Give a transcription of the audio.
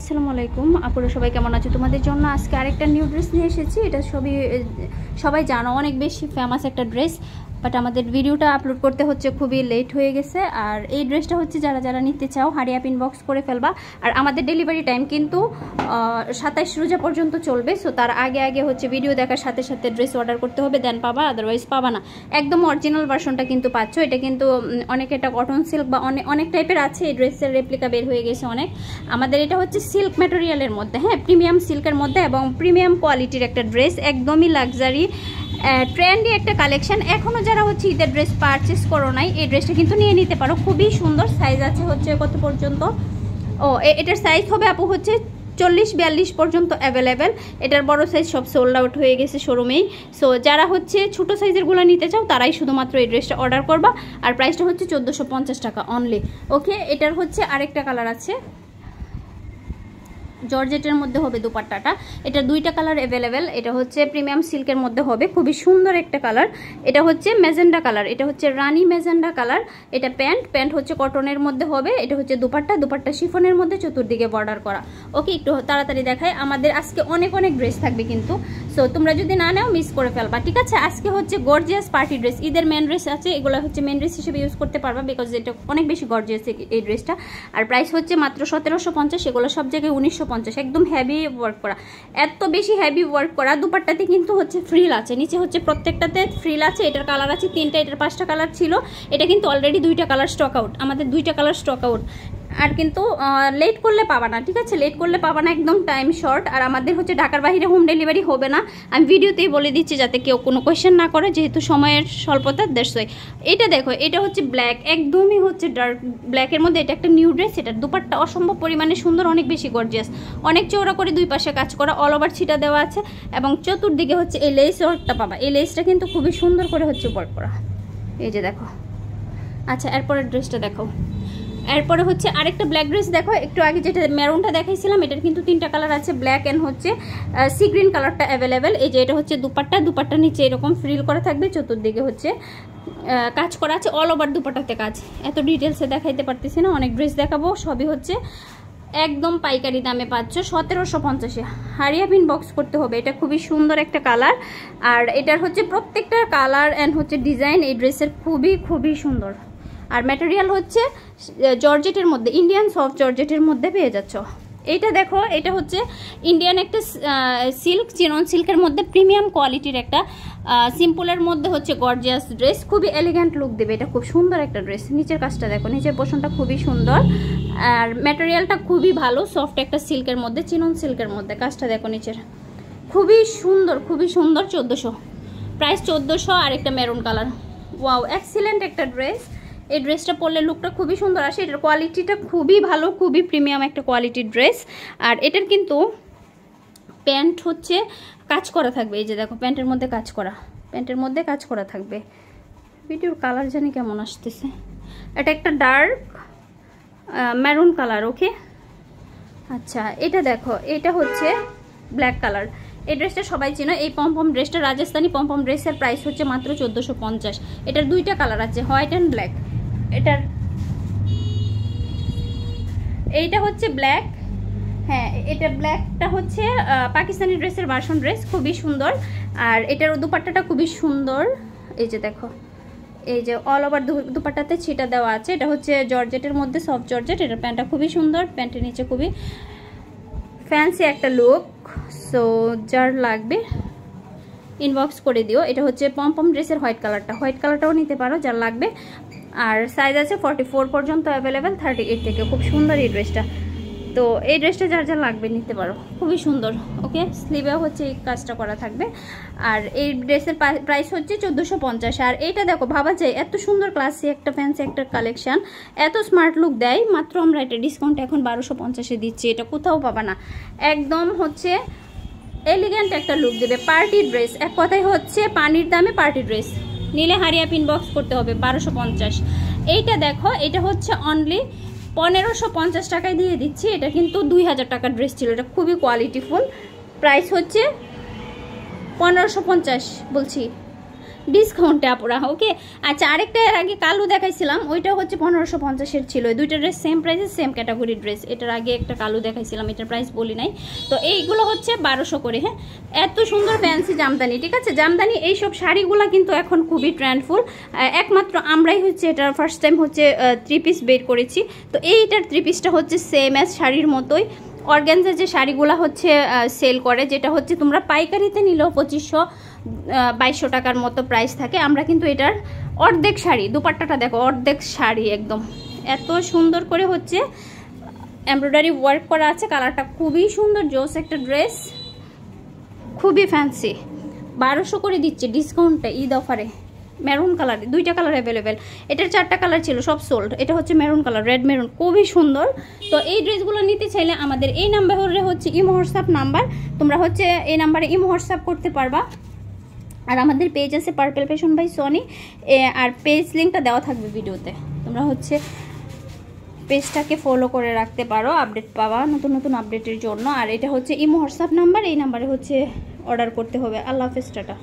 আসসালামু আলাইকুম আপুরা, সবাই কেমন আছো? তোমাদের জন্য আজকে আরেকটা নিউ ড্রেস নিয়ে এসেছি। এটা সবাই জানো, অনেক বেশি ফেমাস একটা ড্রেস, বাট আমাদের ভিডিওটা আপলোড করতে হচ্ছে খুবই লেট হয়ে গেছে। আর এই ড্রেসটা হচ্ছে যারা যারা নিতে চাও হারিয়া ইনবক্স করে ফেলবা। আর আমাদের ডেলিভারি টাইম কিন্তু 27 রোজা পর্যন্ত চলবে। সো তার আগে আগে হচ্ছে ভিডিও দেখার সাথে সাথে ড্রেস অর্ডার করতে হবে, দেন পাবা, আদারওয়াইজ পাবা না। একদম অরিজিনাল ভার্সনটা কিন্তু পাচ্ছ। এটা কিন্তু অনেক এটা কটন সিল্ক বা অনেক টাইপের আছে। এই ড্রেসের রেপ্লিকা বের হয়ে গেছে অনেক। আমাদের এটা হচ্ছে সিল্ক ম্যাটেরিয়ালের মধ্যে, হ্যাঁ, প্রিমিয়াম সিল্কের মধ্যে এবং প্রিমিয়াম কোয়ালিটির একটা ড্রেস, একদমই লাক্সারি ট্রেন্ডি একটা কালেকশন। এখনও যারা হচ্ছে ঈদের ড্রেস পারচেস করো নাই, এই ড্রেসটা কিন্তু নিয়ে নিতে পারো। খুবই সুন্দর। সাইজ আছে হচ্ছে কত পর্যন্ত? এটার সাইজ হবে আপু হচ্ছে 40-42 পর্যন্ত অ্যাভেলেবেল। এটার বড় সাইজ সব সোল্ড আউট হয়ে গেছে শোরুমেই। সো যারা হচ্ছে ছোটো সাইজেরগুলো নিতে চাও তারাই শুধুমাত্র এই ড্রেসটা অর্ডার করবা। আর প্রাইসটা হচ্ছে 1450 টাকা অনলি। ওকে, এটার হচ্ছে আরেকটা কালার আছে, জর্জেটের মধ্যে হবে দুপাট্টাটা। এটা দুইটা কালার অ্যাভেলেবেল। এটা হচ্ছে প্রিমিয়াম সিল্কের মধ্যে হবে, খুবই সুন্দর একটা কালার। এটা হচ্ছে ম্যাজেন্ডা কালার, এটা হচ্ছে রানী ম্যাজেন্ডা কালার। এটা প্যান্ট হচ্ছে কটনের মধ্যে হবে। এটা হচ্ছে দুপাট্টা শিফনের মধ্যে চতুর্দিকে বর্ডার করা। ওকে, একটু তাড়াতাড়ি দেখায়। আমাদের আজকে অনেক ড্রেস থাকবে কিন্তু, সো তোমরা যদি না নাও মিস করে ফেলবা, ঠিক আছে? আজকে হচ্ছে গর্জিয়াস পার্টি ড্রেস, ঈদের মেন ড্রেস আছে, এগুলো হচ্ছে মেন ড্রেস হিসেবে ইউজ করতে পারবা, বিকজ এটা অনেক বেশি গর্জিয়াস এই ড্রেসটা। আর প্রাইস হচ্ছে মাত্র 1750। এগুলো সব জায়গায় 1950। একদম হেভি ওয়ার্ক করা, এত বেশি হেভি ওয়ার্ক করা। দুপাট্টাতে কিন্তু হচ্ছে ফ্রিল আছে, নিচে হচ্ছে প্রত্যেকটাতে ফ্রিল আছে। এটার কালার আছে 3টা, এটার 5টা কালার ছিল। এটা কিন্তু অলরেডি 2টা কালার স্টক আউট, আমাদের 2টা কালার স্টক আউট। আর কিন্তু লেট করলে পাবা না, ঠিক আছে? লেট করলে পাবা না, একদম টাইম শর্ট। আর আমাদের হচ্ছে ঢাকার বাইরে হোম ডেলিভারি হবে না, আমি ভিডিওতেই বলে দিচ্ছি যাতে কেউ কোনো কোয়েশ্চেন না করে, যেহেতু সময়ের স্বল্পতা। That's why. এটা দেখো, এটা হচ্ছে ব্ল্যাক, একদমই হচ্ছে ডার্ক ব্ল্যাকের মধ্যে। এটা একটা নিউ ড্রেস। এটার দুপাট্টা অসম্ভব পরিমাণে সুন্দর, অনেক বেশি গর্জিয়াস, অনেক চওড়া করে দুই পাশে কাজ করা, অল ওভার ছিটা দেওয়া আছে। এবং চতুর্দিকে হচ্ছে এই লেস ওয়ার্কটা পাবা। এই লেসটা কিন্তু খুবই সুন্দর করে হচ্ছে ওয়ার্ক করা, এই যে দেখো। আচ্ছা, এরপরের ড্রেসটা দেখো। এরপরে হচ্ছে আরেকটা ব্ল্যাক ড্রেস দেখো। একটু আগে যেটা মেরুনটা দেখাইছিলাম, এটার কিন্তু 3টা কালার আছে, ব্ল্যাক অ্যান্ড হচ্ছে সি গ্রিন কালারটা অ্যাভেলেবেল। এই যে এটা হচ্ছে দুপাট্টা নিচে এরকম ফ্রিল করা থাকবে, চতুর্দিকে হচ্ছে কাজ করা আছে, অল ওভার দুপাট্টাতে কাজ। এত ডিটেলসে দেখাইতে পারতেছি না, অনেক ড্রেস দেখাবো, সবই হচ্ছে একদম পাইকারি দামে পাচ্ছ 1750-এ। হারিয়া ইনবক্স করতে হবে। এটা খুবই সুন্দর একটা কালার। আর এটার হচ্ছে প্রত্যেকটা কালার অ্যান্ড হচ্ছে ডিজাইন এই ড্রেসের খুবই সুন্দর। আর ম্যাটেরিয়াল হচ্ছে জর্জেটের মধ্যে, ইন্ডিয়ান সফট জর্জেটের মধ্যে পেয়ে যাচ্ছ। এইটা দেখো, এটা হচ্ছে ইন্ডিয়ান একটা সিল্ক, চিনন সিল্কের মধ্যে প্রিমিয়াম কোয়ালিটির একটা সিম্পলের মধ্যে হচ্ছে গর্জিয়াস ড্রেস, খুবই এলিগ্যান্ট লুক দেবে। এটা খুব সুন্দর একটা ড্রেস। নিচের কাজটা দেখো, নিচের পোর্শনটা খুবই সুন্দর। আর ম্যাটেরিয়ালটা খুবই ভালো, সফট একটা সিল্কের মধ্যে, চিনন সিল্কের মধ্যে। কাজটা দেখো নিচের, খুবই সুন্দর 1400 প্রাইস 1400। আর একটা মেরুন কালার, ওয়াও, এক্সিলেন্ট একটা ড্রেস। এই ড্রেসটা পরলে লুকটা খুবই সুন্দর আসে। এটার কোয়ালিটিটা খুবই ভালো, খুবই প্রিমিয়াম একটা কোয়ালিটির ড্রেস। আর এটার কিন্তু প্যান্ট হচ্ছে কাজ করা থাকবে, এই যে দেখো, প্যান্টের মধ্যে কাজ করা থাকবে। ভিডিওর কালার জানি কেমন আসতেছে। এটা একটা ডার্ক মেরুন কালার। ওকে, আচ্ছা, এটা দেখো, এটা হচ্ছে ব্ল্যাক কালার। এই ড্রেসটা সবাই চেনো, এই পমপম ড্রেসটা, রাজস্থানি পমপম ড্রেসের প্রাইস হচ্ছে মাত্র 1450। এটার 2টা কালার আছে, হোয়াইট অ্যান্ড ব্ল্যাক। এইটা হচ্ছে ব্ল্যাক, হ্যাঁ, এটা ব্ল্যাকটা হচ্ছে পাকিস্তানি ড্রেসের ভার্সন ড্রেস, খুবই সুন্দর। আর এটার দুপাট্টাটা খুবই সুন্দর, এই যে দেখো, এই যে অল ওভার দুপাট্টাতে ছিটা দেওয়া আছে। এটা হচ্ছে জর্জেটের মধ্যে, সফট জর্জেট। এটার প্যান্টটা খুবই সুন্দর, প্যান্টের নিচে খুবই ফ্যান্সি একটা লুক। সো যার লাগবে ইনবক্স করে দিও। এটা হচ্ছে পমপম ড্রেসের হোয়াইট কালারটাও নিতে পারো যার লাগবে। আর সাইজ আছে 44 পর্যন্ত অ্যাভেলেবেল, 38 থেকে। খুব সুন্দর এই ড্রেসটা। তো এই ড্রেসটা যার লাগবে নিতে পারো, খুবই সুন্দর। ওকে, স্লিভেও হচ্ছে এই কাজটা করা থাকবে। আর এই ড্রেসের প্রাইস হচ্ছে 1450। আর এইটা দেখো, ভাবা যায় এত সুন্দর ক্লাসি একটা ফ্যান্সি একটা কালেকশন, এত স্মার্ট লুক দেয়, মাত্র আমরা এটা ডিসকাউন্ট এখন 1250-এ দিচ্ছি। এটা কোথাও পাবা না, একদম হচ্ছে এলিগ্যান্ট একটা লুক দেবে, পার্টি ড্রেস। এক কথায় হচ্ছে পানির দামে পার্টি ড্রেস। নিলে হারিয়া ইনবক্স করতে হবে, 1250। এইটা দেখো, এটা হচ্ছে অনলি 1550 টাকায় দিয়ে দিচ্ছি। এটা কিন্তু 2000 টাকার ড্রেস ছিল, এটা খুবই কোয়ালিটিফুল। প্রাইস হচ্ছে 1550 বলছি, ডিসকাউন্টে আপুরা। ওকে আচ্ছা, আরেকটা এর আগে কালো দেখাইছিলাম, ওইটা হচ্ছে 1550-এর ছিল। এই দুইটা ড্রেস সেম প্রাইসে, সেম ক্যাটাগরি ড্রেস। এটার আগে একটা কালো দেখাইছিলাম, এটার প্রাইস বলি নাই। তো এইগুলো হচ্ছে 1200 করে। হ্যাঁ, এত সুন্দর ফ্যান্সি জামদানি, ঠিক আছে? জামদানি এইসব শাড়িগুলো কিন্তু এখন খুবই ট্রেন্ডফুল। একমাত্র আমরাই হচ্ছে এটার ফার্স্ট টাইম হচ্ছে 3 পিস বের করেছি। তো এইটার 3 পিসটা হচ্ছে সেম অ্যাজ শাড়ির মতোই। অর্গানজার যে শাড়িগুলো হচ্ছে সেল করে, যেটা হচ্ছে তোমরা পাইকারিতে নিলেও 2500-2200 টাকার মতো প্রাইস থাকে, আমরা কিন্তু এটার অর্ধেক শাড়ি। দুপাট্টাটা দেখো, অর্ধেক শাড়ি একদম এত সুন্দর করে হচ্ছে এমব্রয়ডারি ওয়ার্ক করা আছে। কালারটা খুবই সুন্দর, জোস একটা ড্রেস, খুবই ফ্যান্সি। 1200 করে দিচ্ছে ডিসকাউন্টে, ঈদ অফারে। মেরুন কালার, দুইটা কালার অ্যাভেলেবেল। এটার 4টা কালার ছিল, সব সোল্ড। এটা হচ্ছে মেরুন কালার, রেড মেরুন, খুবই সুন্দর। তো এই ড্রেসগুলো নিতে চাইলে আমাদের এই নাম্বারে হচ্ছে ইমো হোয়াটসঅ্যাপ নাম্বার, তোমরা হচ্ছে এই নাম্বারে ইমো হোয়াটসঅ্যাপ করতে পারবা। আর আমাদের পেজ আছে পার্পল ফ্যাশন বাই সনি, আর পেজ লিঙ্কটা দেওয়া থাকবে ভিডিওতে, তোমরা হচ্ছে পেজটাকে ফলো করে রাখতে পারো, আপডেট পাওয়া নতুন নতুন আপডেটের জন্য। আর এটা হচ্ছে ইমো হোয়াটসঅ্যাপ নাম্বার, এই নাম্বারে হচ্ছে অর্ডার করতে হবে। আল্লাহ হাফেজ, টাটা।